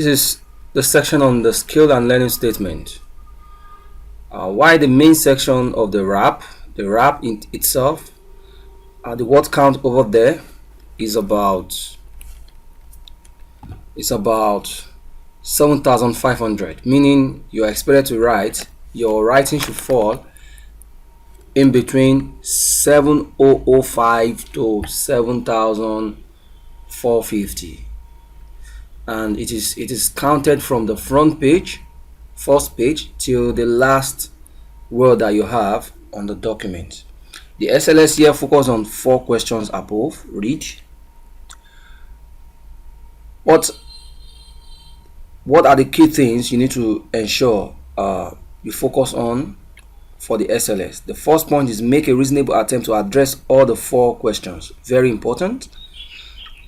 This is the section on the skill and learning statement. Why the main section of the RAP, in itself, the word count over there is about 7,500, meaning you're expected to write, your writing should fall in between 7,005 to 7,450, and it is counted from the front page, first page, till the last word that you have on the document. The SLS here focus on 4 questions above. Read. What are the key things you need to ensure you focus on for the SLS? The first point is make a reasonable attempt to address all the 4 questions. Very important.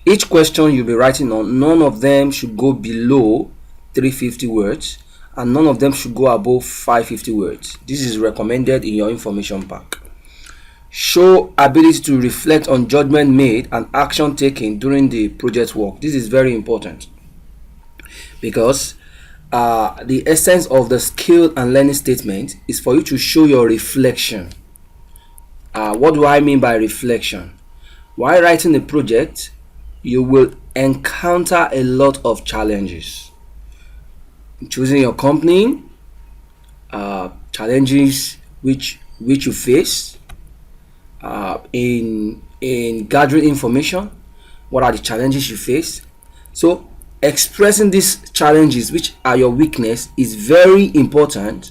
Each question you'll be writing on, none of them should go below 350 words and none of them should go above 550 words. This is recommended in your information pack. Show ability to reflect on judgment made and action taken during the project work. This is very important because the essence of the skill and learning statement is for you to show your reflection. What do I mean by reflection? While writing the project, you will encounter a lot of challenges. Choosing your company, challenges which you face, in gathering information, what are the challenges you face. So expressing these challenges, which are your weakness, is very important.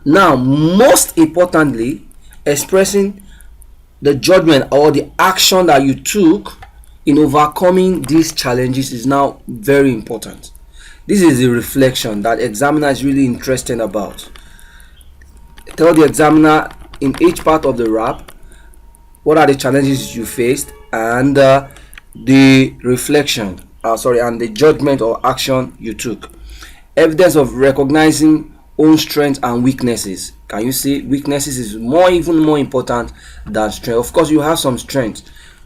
Now, most importantly, expressing the judgment or the action that you took in overcoming these challenges is now very important. This is the reflection that examiner is really interested about. Tell the examiner in each part of the RAP what are the challenges you faced and the reflection, and the judgment or action you took. Evidence of recognizing own strengths and weaknesses. Can you see? Weaknesses is even more important than strength. Of course, you have some strengths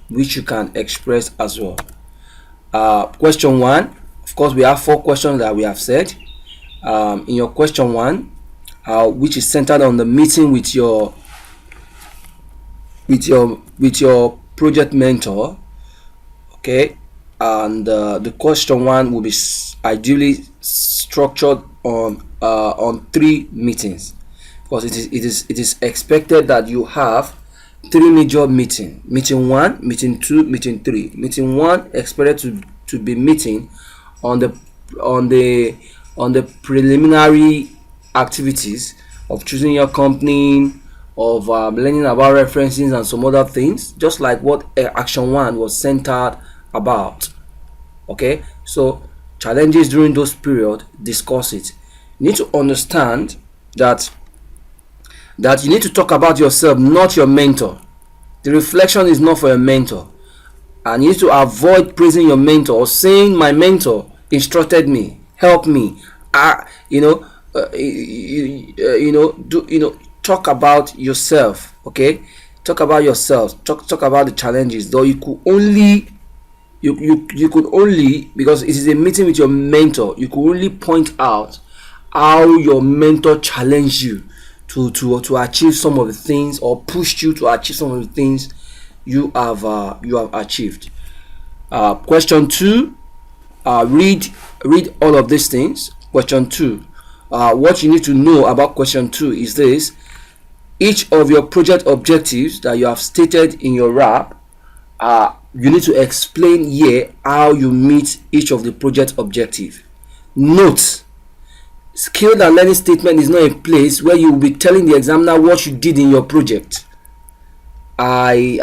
which you can express as well. Question 1. Of course, we have 4 questions that we have said. In your question 1, which is centered on the meeting with your project mentor, okay, and the question 1 will be ideally structured on 3 meetings, because it is expected that you have 3 major meeting 1, meeting 2, meeting 3. Meeting 1 expected to be meeting on the preliminary activities of choosing your company, of learning about references and some other things, just like what action 1 was centered about. Okay, so challenges during those period, discuss it. You need to understand that you need to talk about yourself, not your mentor. The reflection is not for your mentor, and you need to avoid praising your mentor or saying my mentor instructed me, helped me. Talk about yourself. Okay, talk about yourself. Talk about the challenges. Though you could only because it is a meeting with your mentor, you could only point out how your mentor challenged you to achieve some of the things, or pushed you to achieve some of the things you have achieved. Question 2, read all of these things. Question 2, what you need to know about question 2 is this: each of your project objectives that you have stated in your RAP, you need to explain here how you meet each of the project objective. Note, skill and learning statement is not a place where you will be telling the examiner what you did in your project. Foreign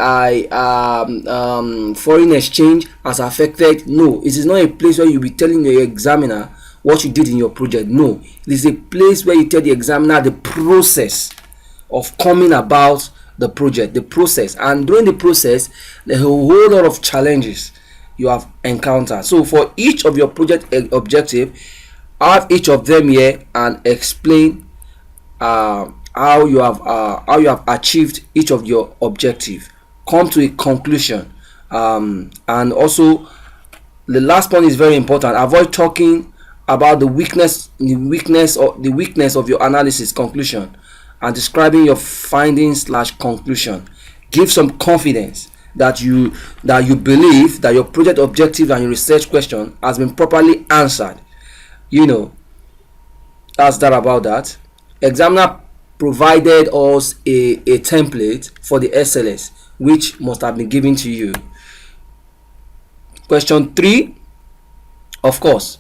exchange has affected. No, it is not a place where you will be telling the examiner what you did in your project. No, it is a place where you tell the examiner the process of coming about the project, the process, and during the process there's a whole lot of challenges you have encountered. So for each of your project objective, have each of them here and explain how you have achieved each of your objective. Come to a conclusion, and also the last point is very important: avoid talking about the weakness of your analysis conclusion, and describing your findings slash conclusion. Give some confidence that you believe that your project objective and your research question has been properly answered. You know, that's that about that. Examiner provided us a template for the SLS, which must have been given to you. Question 3, of course,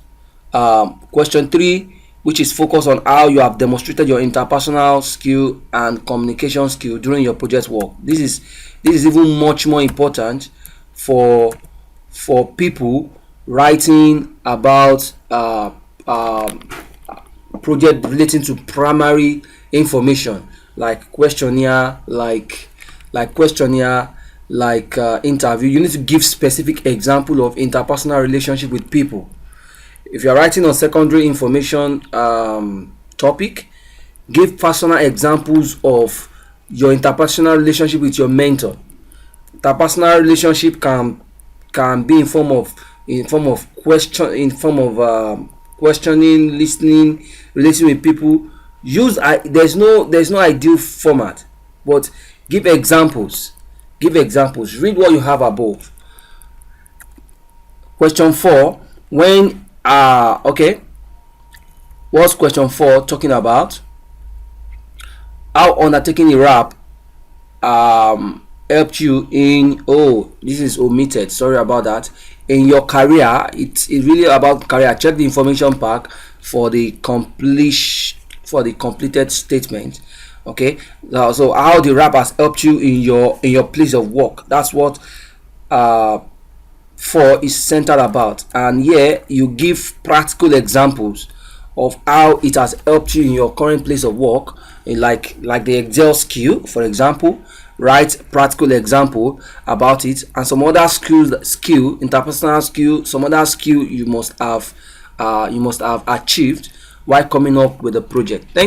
question 3, which is focused on how you have demonstrated your interpersonal skill and communication skill during your project work. This is even much more important for people writing about project relating to primary information, like questionnaire, like interview. You need to give specific example of interpersonal relationship with people. If you're writing on secondary information topic, give personal examples of your interpersonal relationship with your mentor. Interpersonal relationship can be in form of questioning, listening, relating with people. There's no ideal format, but give examples. Read what you have above. Question 4, when okay, what's question 4 talking about? How undertaking a rap helped you in, this is omitted, sorry about that, in your career. It's really about career. Check the information pack for the completed statement. Okay, so how the rap has helped you in your place of work. That's what 4 is centered about. And here you give practical examples of how it has helped you in your current place of work, like the Excel skill, for example. Write practical example about it, and some other skill, interpersonal skill, some other skill you must have achieved while coming up with a project. Thank